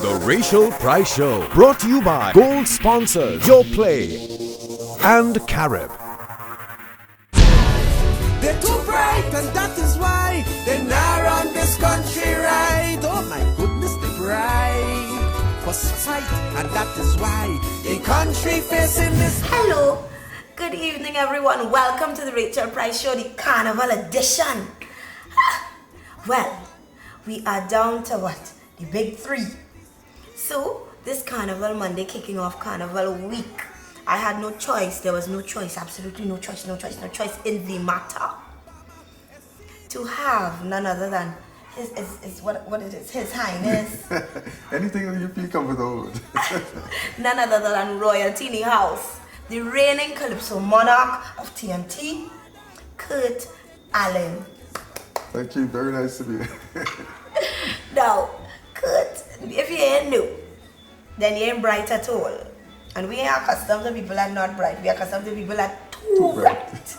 The Rachel Price Show, brought to you by Gold Sponsors, Your Play, and Carib. They're too bright, and that is why they're not run this country right. Oh my goodness, they're bright for sight, and that is why the country facing this. Hello, good evening, everyone. Welcome to the Rachel Price Show, the Carnival edition. Well, we are down to what? The big three. So, this Carnival Monday, kicking off Carnival week, I had no choice. There was no choice, absolutely no choice in the matter to have none other than His Highness. Anything that you feel comfortable with. None other than Royalty in the house, the reigning Calypso monarch of TNT, Kurt Allen. Thank you, very nice to be here. Now, Kurt, if you ain't new, then you ain't bright at all. And we ain't accustomed to people that are not bright. We are accustomed to people that are too bright.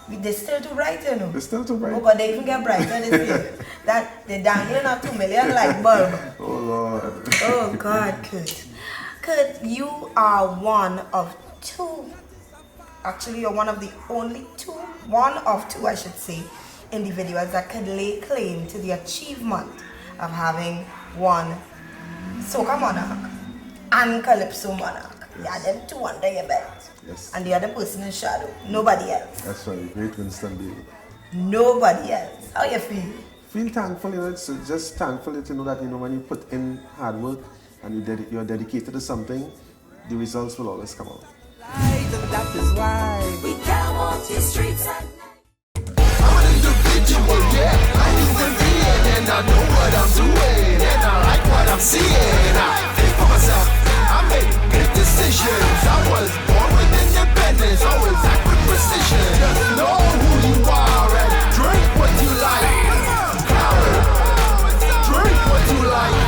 They're still too bright, you know. They're still too bright. Oh, but they even get brighter this year. That they're dangling a 2 million light bulb. Oh Lord. Oh God, Kurt. Kurt, you are one of two. Actually, you're one of the only two. One of two, I should say, individuals that could lay claim to the achievement of having one soca monarch and calypso monarch. You had them two under your belt. Yes. And the other person in shadow. Nobody else. That's right, great Winston Bailey. Nobody else. How you feel? Feel thankful, you know, it's just thankful to know that, you know, when you put in hard work and you're dedicated to something, the results will always come out. And that is why We can't walk the streets at night. I'm an individual, yeah. I use the VN and I know what I'm doing and I like what I'm seeing. I think for myself, I make good decisions. I was born with independence, always act with precision. Just know who you are and drink what you like. Drink what you like.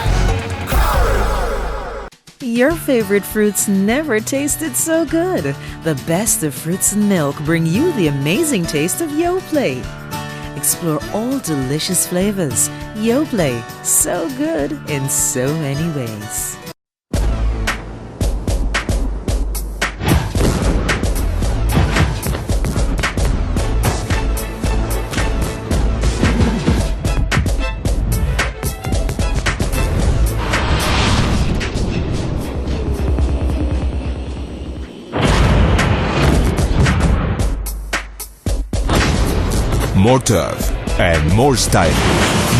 Your favorite fruits never tasted so good. The best of fruits and milk bring you the amazing taste of Yoplait. Explore all delicious flavors. Yoplait, so good in so many ways. More turf and more style.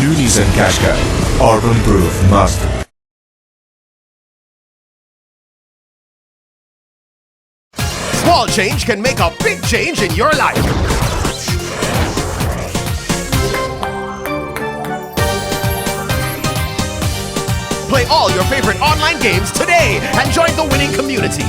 Nunes and Kashka, Urban Proof Master. Small change can make a big change in your life. Play all your favorite online games today and join the winning community.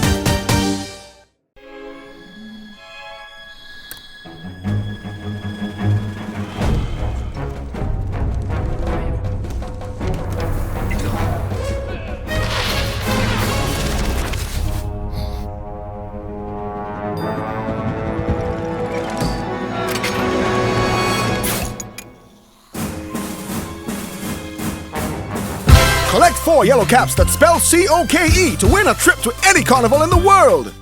Collect 4 yellow caps that spell COKE to win a trip to any carnival in the world.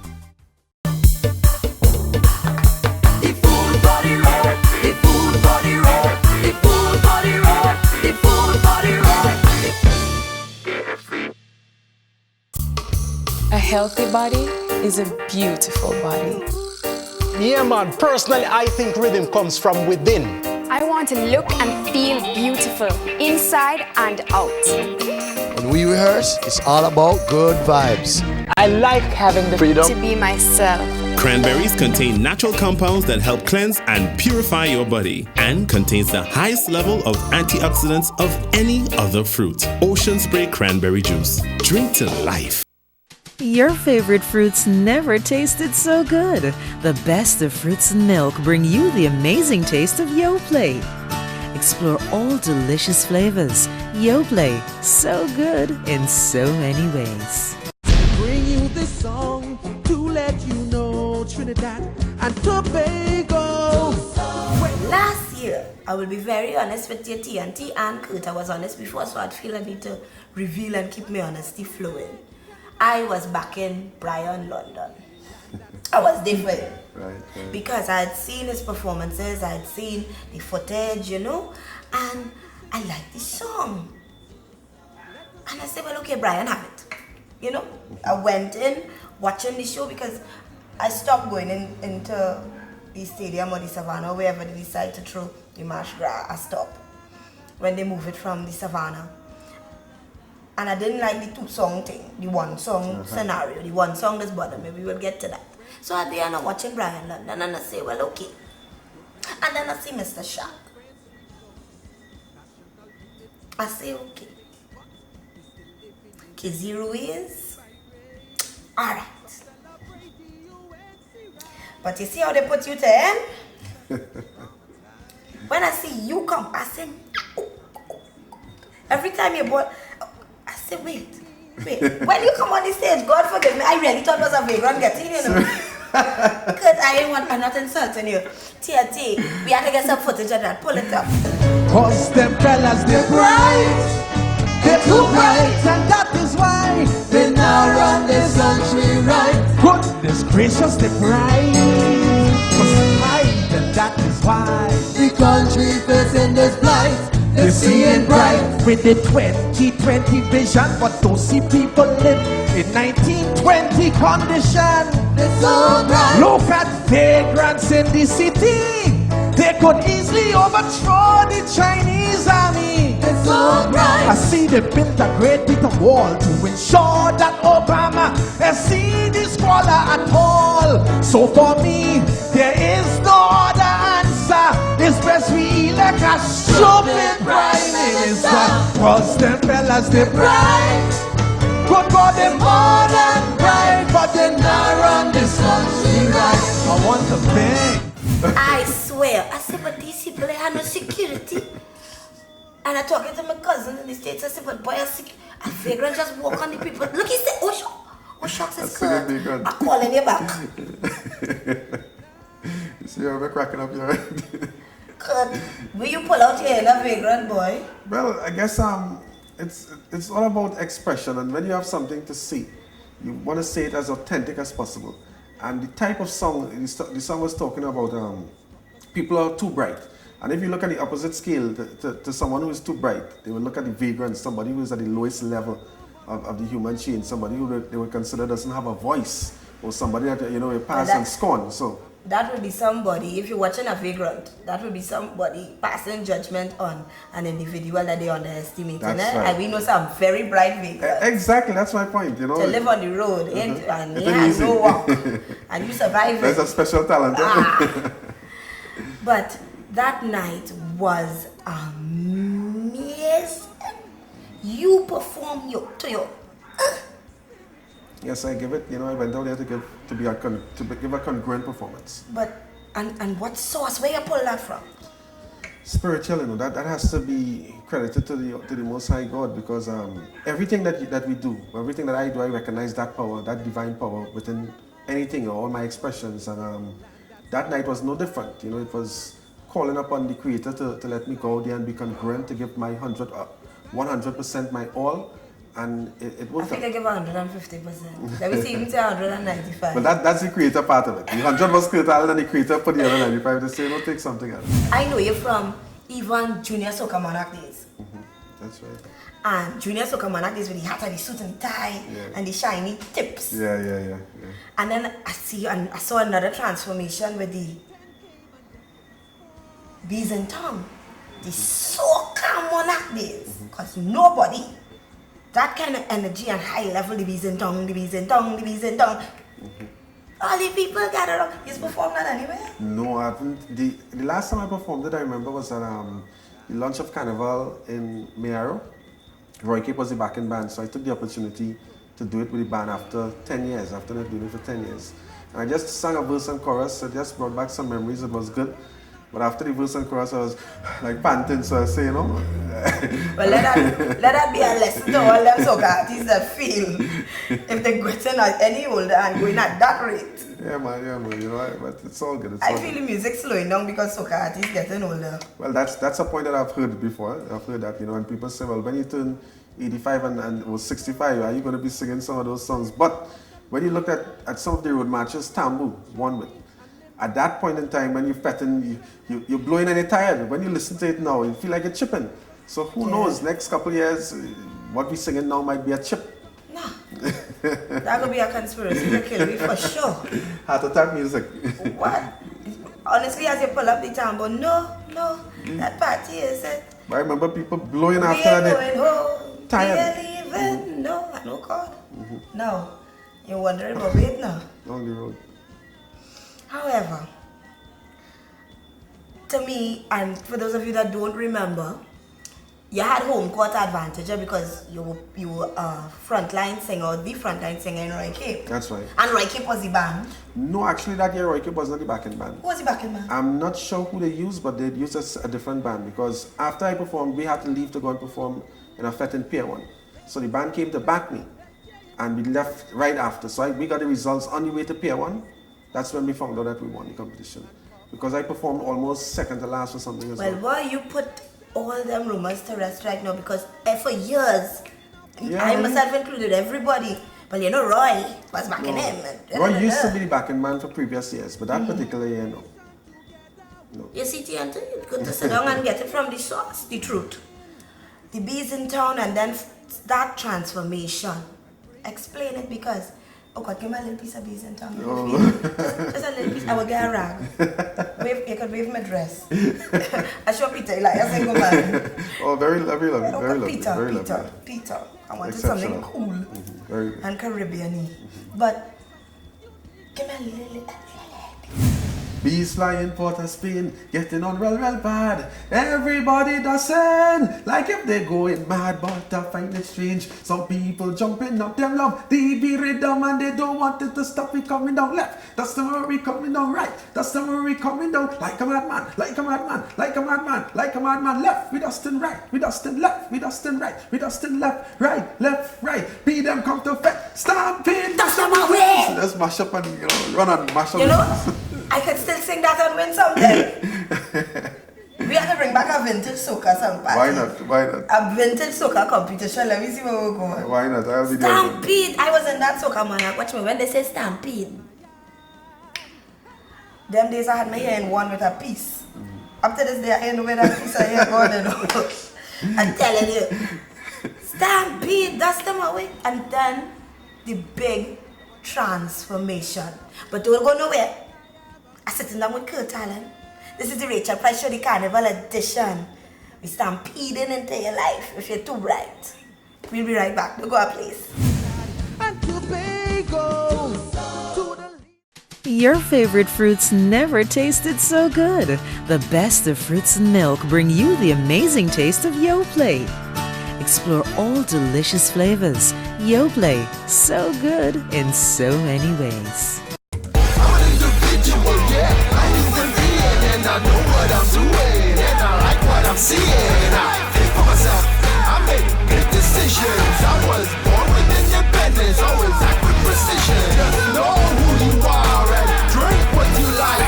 The food body roll, the food body roll, the food body roll, the food body roll. A healthy body is a beautiful body. Yeah, man. Personally, I think rhythm comes from within. I want to look and feel beautiful, inside and out. When we rehearse, it's all about good vibes. I like having the freedom To be myself. Cranberries contain natural compounds that help cleanse and purify your body and contains the highest level of antioxidants of any other fruit. Ocean Spray Cranberry Juice. Drink to life. Your favorite fruits never tasted so good. The best of fruits and milk bring you the amazing taste of Yoplait. Explore all delicious flavors. Yoplait, so good in so many ways. bring you this song to let you know Trinidad and Tobago. Last year, I will be very honest with your TNT and Kurt. I was honest before, so I'd feel I need to reveal and keep my honesty flowing. I was back in Brian, London. I was different. Right. Because I had seen his performances, I had seen the footage, you know, and I liked the song. And I said, well, okay, Brian, have it. You know, I went in watching the show because I stopped going into the stadium or the savannah, wherever they decide to throw the marsh grass. I stopped when they move it from the savannah. And I didn't like the 2-song thing, the 1-song scenario, the 1 song that's bothered me. We will get to that. So at the end, I'm watching Brian London and I say, well, okay. And then I see Mr. Shark. I say, okay. Kizzy Ruiz, alright. But you see how they put you to end? When I see you come, I say, every time you bought, I say, wait. When you come on the stage, God forgive me, I really thought it was a vagrant getting, you know. Because I'm not insulting you. TNT, we have to get some footage of that, pull it up. Cause them fellas, they're bright. They're too bright, and that is why they now run this country right. Goodness gracious, they're bright. Cause bright, and that is why the country facing this blight. They're seeing bright with the 2020 vision, but don't see people live in 1920 condition. It's so bright. Look at vagrants in the city. They could easily overthrow the Chinese army. It's so bright. I see they built a great big wall to ensure that Obama has seen the squalor at all. So for me, there is no other answer. It's best we elect a stupid prime minister. Cause them fellas, they bright. Good God, they more than bright, but they not run this country right. I want to beg. I swear, I said, but these people, they have no security. And I talking to my cousin in the States, I said, but boy, a vagrant just walk on the people. Look, he said, oh shucks, it's Kurt. I'm calling you back. You see how we're cracking up your head? Kurt, will you pull out your inner vagrant, boy? Well, I guess it's all about expression, and when you have something to say, you want to say it as authentic as possible. And the type of song, the song was talking about people are too bright. And if you look at the opposite scale to someone who is too bright, they will look at the vagrant, somebody who is at the lowest level of the human chain, somebody who they would consider doesn't have a voice, or somebody that, you know, you pass and scorn. So that would be somebody, if you're watching a vagrant, that would be somebody passing judgment on an individual that they underestimate. That's right. And we know some very bright vagrants. Exactly, that's my point, you know. To live on the road, and he has no walk, and you survive. There's a special talent. But that night was amazing. You perform to your. Yes, I give it. You know, I went down there to give a congruent performance. But and what source? Where you pull that from? Spiritual, you know, that has to be credited to the Most High God, because everything that we do, everything that I do, I recognize that power, that divine power within anything, or all my expressions, and that night was no different. You know, it was calling upon the Creator to let me go there and be congruent, to give my 100% my all. And it worked. I think I give 150%. Let me see, even say 195. But that's the creator part of it. The 100 was creator, and the creator put the other 95 to say, no, take something else. I know you from even Junior Soca Monarch days. That's right. And Junior Soca Monarch days with the hat and the suit and the tie and the shiny tips. Yeah. And then I saw another transformation with the bees and tongue. The Soca Monarch days. Because nobody, that kind of energy and high level, the bees and tongue. All the people gathered up. You performed that anywhere? No, I haven't. The last time I performed it, I remember, was at the launch of Carnival in Mayaro. Roy Cape was the backing band, so I took the opportunity to do it with the band after 10 years, after not doing it for 10 years. And I just sang a verse and chorus, so it just brought back some memories. It was good. But after the verse and chorus, I was like panting, so I say, you know. Well, let that be a lesson to all them soca artists that feel if they're getting any older and going at that rate. Yeah, man, you know, but it's all good. I feel the music slowing down because soca artists getting older. Well, that's a point that I've heard before. I've heard that, you know, and people say, well, when you turn 85 and was 65, are you going to be singing some of those songs? But when you look at some of the road marches, Tambu won with. At that point in time, when you're fetting, you're blowing and you're tired. When you listen to it now, you feel like you're chipping. So who knows, next couple of years, what we're singing now might be a chip. Nah, that could be a conspiracy to kill me for sure. Heart attack music. What? Honestly, as you pull up the tambo, no, that party is it. But I remember people blowing after that. Home, Tired. Leaving, no, I know God. No, you're wondering about it now. On the road. However, to me, and for those of you that don't remember, you had home court advantage because you were frontline singer, the frontline singer in Roy Cape. That's right. And Roy Cape was the band. No, actually that year Roy Cape was not the backing band. Who was the backing band? I'm not sure who they used, but they used a different band because after I performed, we had to leave to go and perform in a fete in Pier 1. So the band came to back me and we left right after. So we got the results on the way to Pier 1. That's when we found out that we won the competition. Because I performed almost second to last or something as well. Well, why you put all them rumors to rest right now? Because for years, I myself included everybody. Well, you know, Roy was backing him. Roy used to be the backing man for previous years, but that particular year, no. You see, TNT, it's good to sit down and get it from the source, the truth. The bees in town and then that transformation. Explain it because oh God, give me a little piece of bees in town. Just a little piece. I will get a rag. You could wave my dress. I show Peter, like a single man. Oh, very lovely, very lovely. Peter. I wanted something cool and Caribbean-y. But give me a little. Bees flying Port of Spain, getting on real bad. Everybody dancing like if they going mad, but I find it strange. Some people jumping up them love the beat rhythm and they don't want it to stop. We coming down left, that's the way we coming down right, that's the way we coming down like a madman, like a madman, like a madman, like a madman. Left, we dustin' right, we dustin' left, we dustin' right, we dustin' left, right. Be them come to fetch, stampede, that's the way. So let's mash up and run and mash up. You know? I could still sing that and win someday. We have to bring back a vintage soca song party. Why not? A vintage soca competition. Let me see where we're going. Why not? I'll be Stampede. I was in that soca man. Watch me when they say stampede. Them days I had my hair in one with a piece. Up to this day I ain't know where that piece of hair going. I'm telling you. Stampede. That's the way. And then the big transformation. But don't go nowhere. I'm sitting down with Kurt Allen. This is the Rachel Price Show, the Carnival edition. We stampeding into your life if you're too bright. We'll be right back. Don't go a place. Your favorite fruits never tasted so good. The best of fruits and milk bring you the amazing taste of Yoplait. Explore all delicious flavors. Yoplait, so good in so many ways. I know what I'm doing, and I like what I'm seeing. I think for myself, I made good decisions. I was born with independence, always act with precision. Just know who you are and drink what you like.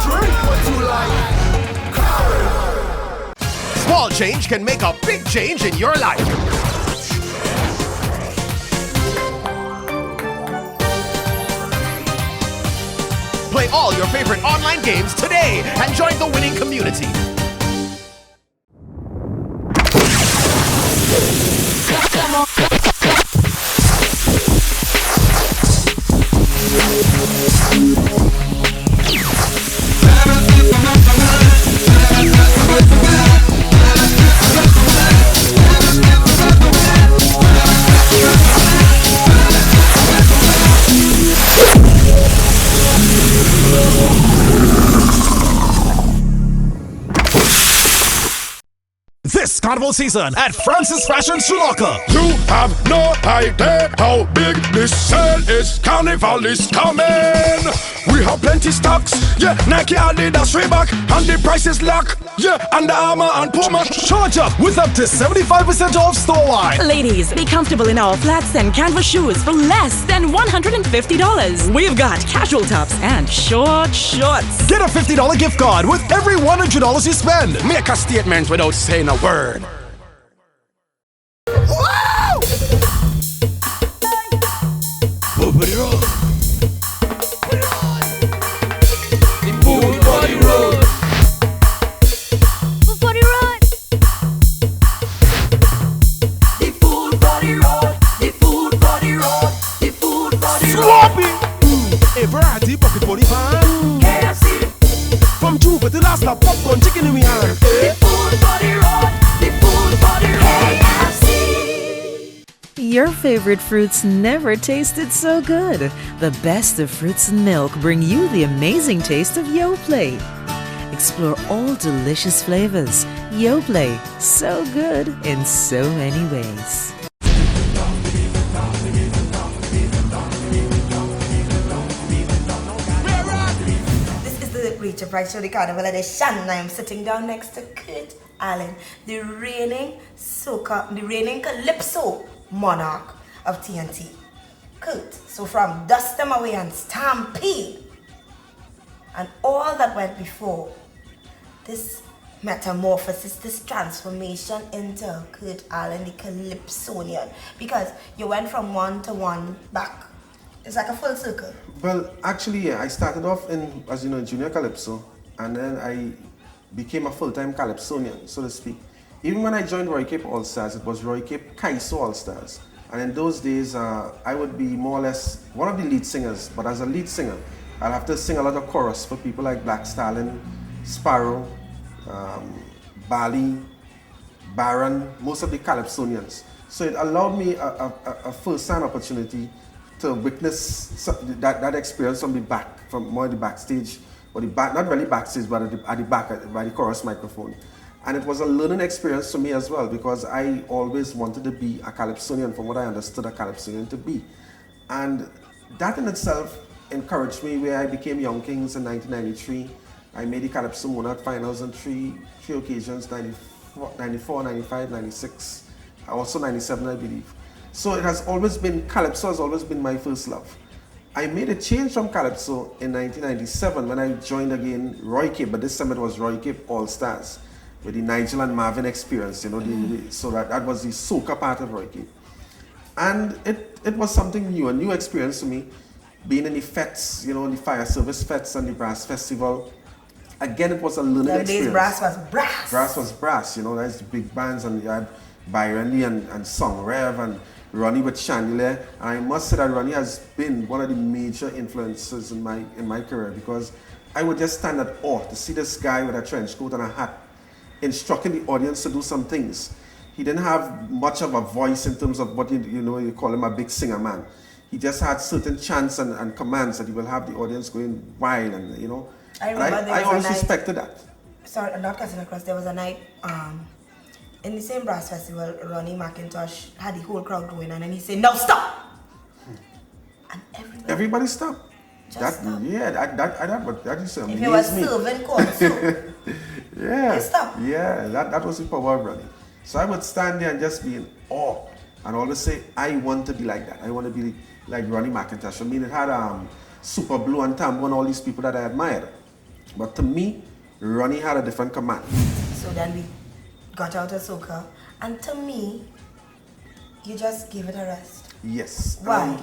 Drink what you like. Small change can make a big change in your life. Play all your favorite online games today and join the winning community. Carnival season at Francis Fashion Sri Lanka. You have no idea how big this sale is. Carnival is coming. We have plenty stocks. Yeah, Nike, Adidas, Reebok, and the price is locked. Yeah, Under Armour and Puma. Charge up with up to 75% off store-wide. Ladies, be comfortable in our flats and canvas shoes for less than $150. We've got casual tops and short shorts. Get a $50 gift card with every $100 you spend. Make a statement without saying a word. Wow! Body road. The food body road. Body road. The food body road. The food body road. The food body road. Sloppy. A variety pocket body pan. KFC. From Juba to last night, popcorn, chicken in my hand. The food body road. The food body road. KFC. Your favorite fruits never tasted so good. The best of fruits and milk bring you the amazing taste of Yoplait. Explore all delicious flavors. Yoplait, so good in so many ways. This is the Rachel Price Show, the Carnival edition. I am sitting down next to Kurt Allen, the reigning Calypso monarch of TNT. Kurt, so from Dust Them Away and Stampede and all that went before, this metamorphosis, this transformation into Kurt Allen, the Calypsonian, because you went from one to one back. It's like a full circle. Well, actually, yeah, I started off in, as you know, junior Calypso, and then I became a full-time Calypsonian, so to speak. Even when I joined Roy Cape All Stars, it was Roy Cape Kaiso All Stars. And in those days, I would be more or less one of the lead singers, but as a lead singer, I'd have to sing a lot of chorus for people like Black Stallion, Sparrow, Bali, Baron, most of the Calypsonians. So it allowed me a first-hand opportunity to witness that experience from the back, from more the backstage, or the back, not really backstage, but at the back, by the chorus microphone. And it was a learning experience for me as well, because I always wanted to be a Calypsonian from what I understood a Calypsonian to be. And that in itself encouraged me, where I became Young Kings in 1993. I made the Calypso Monarch finals on three occasions, 94, 95, 96, also 97, I believe. So it has always been, Calypso has always been my first love. I made a change from Calypso in 1997 when I joined again Roy Cape, but this time it was Roy Cape All Stars with the Nigel and Marvin experience, you know, so that was the soca part of Roy Cape. And it was something new, a new experience for me, being in the fetes, you know, the fire service fetes and the brass festival. Again, it was a learning experience. Brass was brass. Brass was brass, you know, that's the big bands, and you had Byron Lee and Song Rev and Ronnie with Chandelier. And I must say that Ronnie has been one of the major influences in my career, because I would just stand at awe to see this guy with a trench coat and a hat instructing the audience to do some things. He didn't have much of a voice in terms of what you call him a big singer man. He just had certain chants and commands that he will have the audience going wild, and you know. I always respected that. Sorry, I'm not cutting across. There was a night in the same brass festival, Ronnie McIntosh had the whole crowd going, and then he said, "No, stop!" And everybody stopped. Just stop. Yeah, that is amazing. If you were serving cold, yeah, stop. Yeah, that was the power of Ronnie. So I would stand there and just be in awe, and always say, I want to be like that. I want to be like Ronnie McIntosh. I mean, it had Super Blue and Tambo and all these people that I admired. But to me, Ronnie had a different command. So then we got out of soca, and to me, you just gave it a rest. Yes. Why?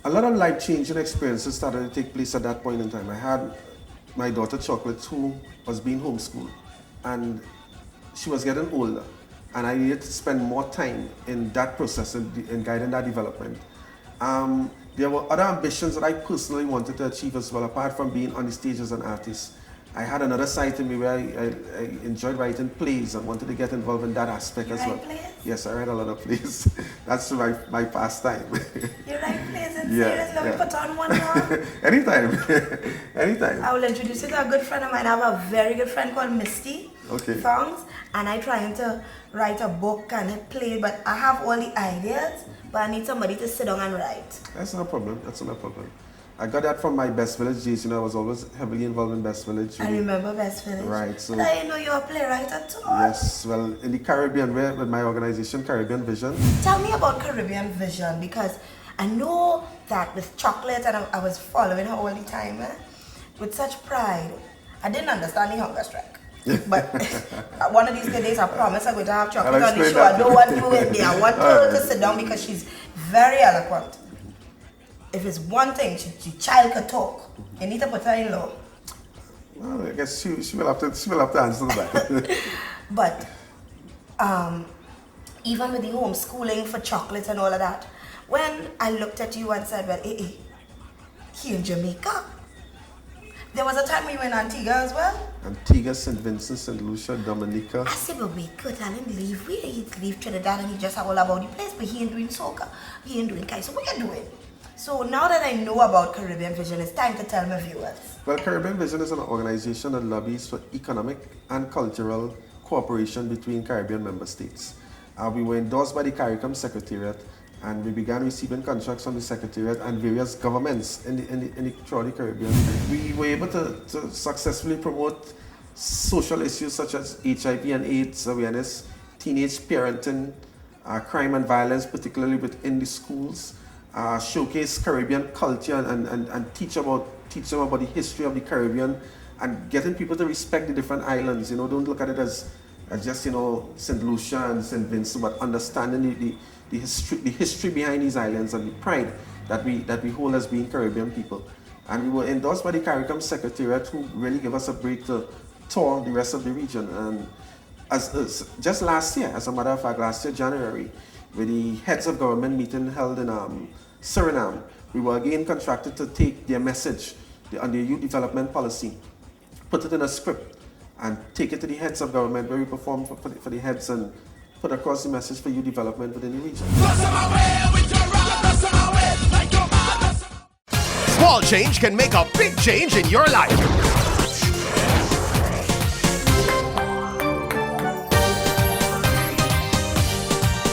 A lot of life-changing experiences started to take place at that point in time. I had my daughter Chocolate, who was being homeschooled, and she was getting older, and I needed to spend more time in that process in guiding that development. There were other ambitions that I personally wanted to achieve as well, apart from being on the stage as an artist. I had another side to me where I enjoyed writing plays and wanted to get involved in that aspect as well. Plays? Yes, I write a lot of plays. That's my pastime. You write plays and Yeah, serious? Let me put on one more. Anytime. Anytime. I will introduce you to a good friend of mine. I have a very good friend called Misty. songs, and I trying to write a book and play, but I have all the ideas, but I need somebody to sit down and write. That's no problem. That's no problem. I got that from my Best Village days. You know, I was always heavily involved in Best Village. I remember Best Village. Right. So but I didn't know you were a playwright at all. yes. Well, in the Caribbean, with my organization, Caribbean Vision. Tell me about Caribbean Vision, because I know that with chocolate, and I was following her all the time, with such pride. I didn't understand the hunger strike. But one of these days, I promise I'm going to have chocolate on the show. I don't want you in there. I want her to sit down because she's very eloquent. If it's one thing, she child could talk. You need to put her in law. Well, I guess she will have to answer that. But even with the homeschooling for chocolates and all of that, when I looked at you and said, well, here in Jamaica, there was a time we were in Antigua as well. Antigua, St. Vincent, St. Lucia, Dominica. I said, but we could tell him leave. He'd leave Trinidad and he just all about the place, but he ain't doing soca. He ain't doing kai. So what you doing? So now that I know about Caribbean Vision, it's time to tell my viewers. Well, Caribbean Vision is an organization that lobbies for economic and cultural cooperation between Caribbean member states. We were endorsed by the CARICOM Secretariat, and we began receiving contracts from the Secretariat and various governments throughout the Caribbean. We were able to successfully promote social issues such as HIV and AIDS awareness, teenage parenting, crime and violence, particularly within the schools, showcase Caribbean culture and teach them about the history of the Caribbean, and getting people to respect the different islands. You know, don't look at it as just, you know, St. Lucia and St. Vincent, but understanding the history behind these islands and the pride that we hold as being Caribbean people. And we were endorsed by the CARICOM Secretariat, who really gave us a break to tour the rest of the region. And as just last year, as a matter of fact, last year January, with the heads of government meeting held in Suriname, we were again contracted to take their message on their youth development policy, put it in a script, and take it to the heads of government, where we perform for the heads and put across the message for youth development within the region. Small change can make a big change in your life.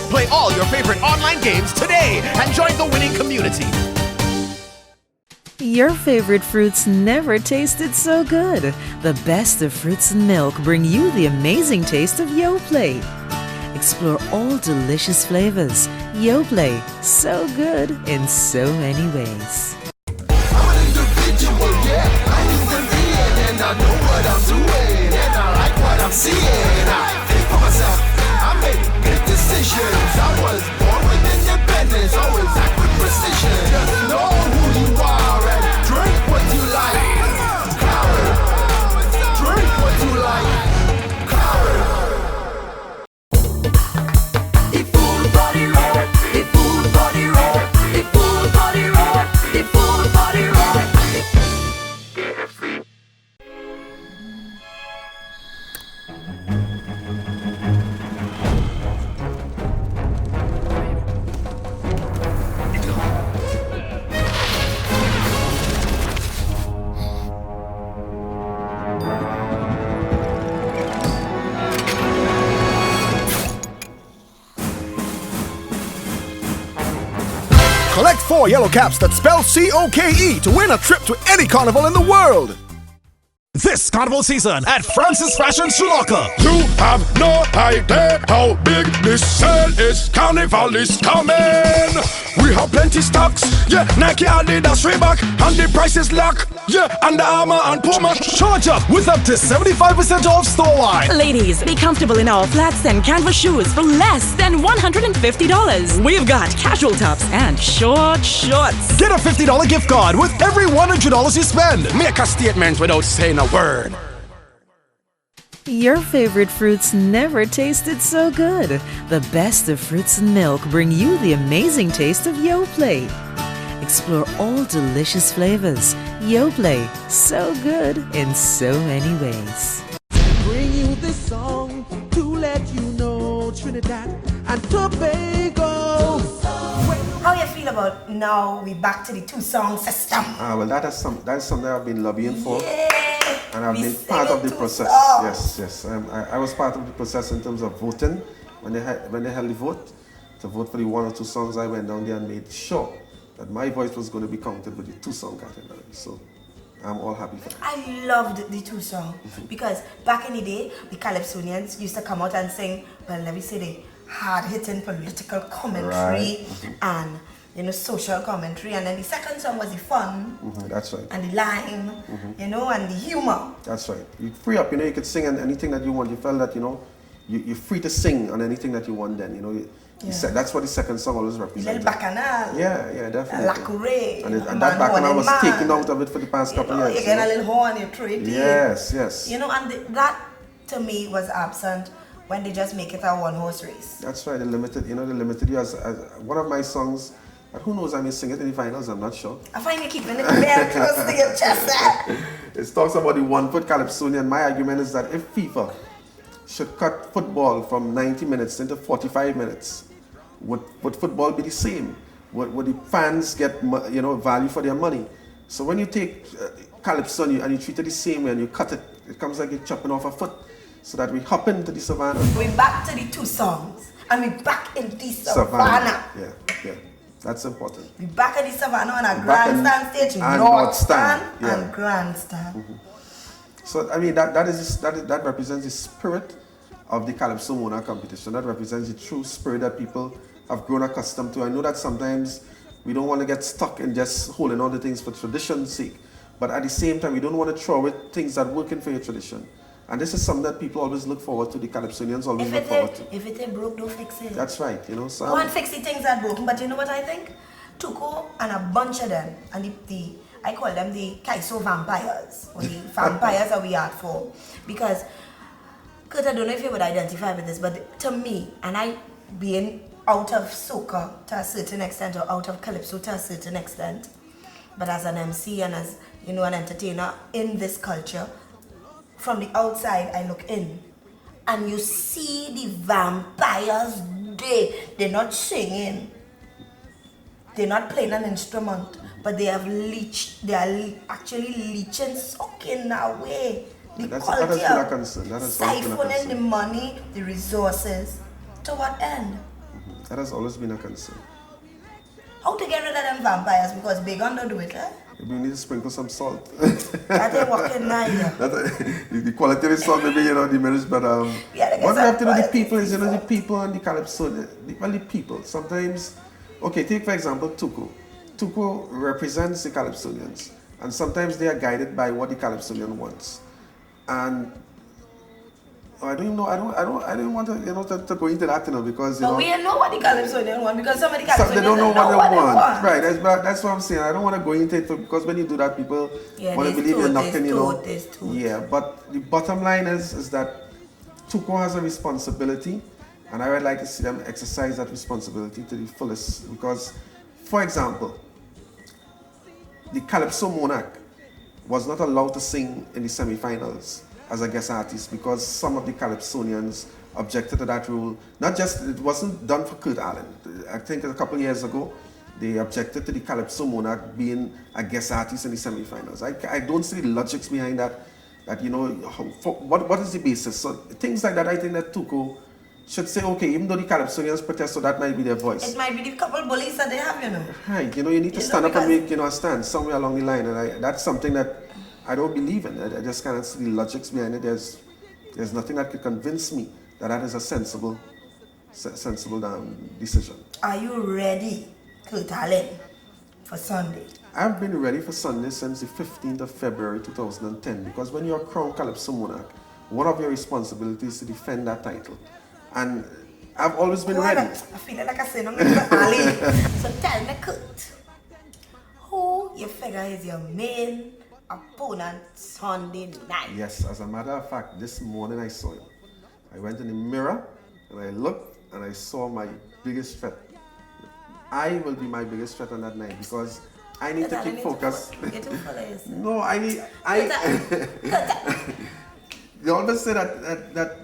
Play all your favorite online games today and join the winning community. Your favorite fruits never tasted so good. The best of fruits and milk bring you the amazing taste of Yoplait. Explore all delicious flavors. Yoplait, so good in so many ways. I'm an individual, yeah. I'm human being, and I know what I'm doing, and I like what I'm seeing. I think for myself, I make good decisions. I was born with independence, always act with precision. Just know who you are and drink what you like. Drink what you like. The food body road, the food body road, the food body road, the food body road. Collect 4 yellow caps that spell COKE to win a trip to any carnival in the world. This carnival season at Francis Fashion Sri Lanka. You have no idea how big this sale is. Carnival is coming. We have plenty stocks. Yeah, Nike, Adidas, Reebok, and the price is locked. Yeah, Under Armour and Puma. Charge up with up to 75% off store-wide. Ladies, be comfortable in our flats and canvas shoes for less than $150. We've got casual tops and short shorts. Get a $50 gift card with every $100 you spend. Make a statement without saying a word. Your favorite fruits never tasted so good. The best of fruits and milk bring you the amazing taste of Yoplait. Explore all delicious flavors. Yoplait, so good in so many ways. Bring you this song to let you know Trinidad and Tobago. How you feel about now we back to the 2-song system? Well, that is something I've been lobbying for. Yeah. And I've been part of the process. Yes. I was part of the process in terms of voting. When they held the vote, to vote for the 1 or 2 songs, I went down there and made sure that my voice was going to be counted with the 2-song category. So I'm all happy for that. I loved the 2-song because back in the day, the Calypsonians used to come out and sing, well, let me say the hard-hitting political commentary and social commentary, and then the second song was the fun. That's right. And the line, and the humor. That's right. You free up, you could sing on anything that you want. You felt that, you're free to sing on anything that you want then, That's what the second song always represents. Little bacchanal. Yeah, definitely. Lacouray. And that bacchanal was taken out of it for the past couple of years. You get a little horn, you throw it in. Yes. And that to me was absent when they just make it a one-horse race. That's right, they limited you as one of my songs. But who knows, I may sing it in the finals, I'm not sure. I find you keeping it very close to your chest. It talks about the 1-foot Calypsonian. My argument is that if FIFA should cut football from 90 minutes into 45 minutes, would football be the same? Would the fans get value for their money? So when you take Calypso and you treat it the same way and you cut it, it comes like you're chopping off a foot. So that we hop into the savannah. We're back to the 2 songs and we're back in the savannah. Yeah. That's important. We're back in the savannah on a grandstand stage, North Stand and grandstand. So I mean that represents the spirit of the Calypso Monarch competition. That represents the true spirit that people have grown accustomed to. I know that sometimes we don't want to get stuck in just holding on to things for tradition's sake, but at the same time we don't want to throw away things that working for your tradition. And this is something that people always look forward to, the Calypsonians always look forward to. If it ain't broke, don't fix it. That's right, So Go and fix the things that broken, but you know what I think? Tuko and a bunch of them, and I call them the Kaiso vampires, or the vampires that we are for. Because, Kurt, I don't know if you would identify with this, but to me, and I being out of soca to a certain extent, or out of Calypso to a certain extent, but as an MC and as, an entertainer in this culture, from the outside, I look in, and you see the vampires. They're not singing, they're not playing an instrument, but they have leached. They are actually leeching, sucking away the quality of siphoning the money, the resources. To what end? That has always been a concern. How to get rid of them vampires? Because big on don't do it, eh? We need to sprinkle some salt. That ain't working neither. The quality of the salt maybe diminished, but what we have to do, the people is the people and the Calypso. The people. Sometimes, okay, take for example Tuko. Tuko represents the Calypsonians, and sometimes they are guided by what the Calypsonian wants. And I don't know. I don't want to go into that, because we don't know what the Calypsonian want, because some of the Calypsonians they don't know what they want. Right. That's what I'm saying. I don't want to go into it because when you do that, people want to believe you're knocking. Yeah. But the bottom line is that Tuko has a responsibility, and I would like to see them exercise that responsibility to the fullest. Because, for example, the Calypso Monarch was not allowed to sing in the semi-finals as a guest artist because some of the Calypsonians objected to that rule. It wasn't done for Kurt Allen. I think a couple of years ago, they objected to the Calypso Monarch being a guest artist in the semi-finals. I don't see the logics behind that. What is the basis? So things like that, I think that Tuko should say, okay, even though the Calypsonians protest, so that might be their voice. It might be the couple bullies that they have, Right, you need to stand up and make, a stand somewhere along the line. And that's something that I don't believe in. I just cannot see the logics behind it. There's nothing that could convince me that is a sensible decision. Are you ready, Kurt Allen, for Sunday? I've been ready for Sunday since the 15th of February 2010, because when you're a crown Calypso Monarch, one of your responsibilities is to defend that title. And I've always been ready. I feel like I said, I'm going to Ali. So tell me, Kurt, who you figure is your main opponent Sunday night? Yes, as a matter of fact, this morning I saw him. I went in the mirror and I looked and I saw my biggest threat. I will be my biggest threat on that night because I need to keep focus. No, they always say that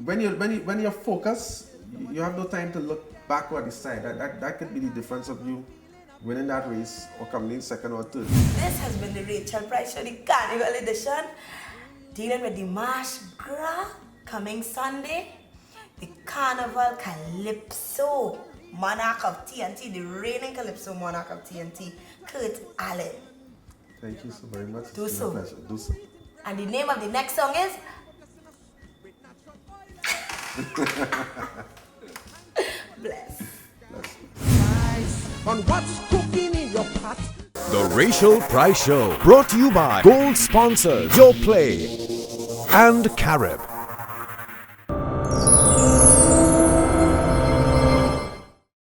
when you're focused, you have no time to look backward decide. That could be the difference of you winning that race or coming in second or third. This has been the Rachel Price Show, the Carnival edition, dealing with the March Gras coming Sunday, the Carnival Calypso Monarch of TNT, the reigning Calypso Monarch of TNT, Kurt Allen. Thank you so very much. Do it's so. been a pleasure. Do so. And the name of the next song is? Bless. On what's cooking in your pot? The Rachel Price Show, brought to you by Gold Sponsors, Your Play, and Carib.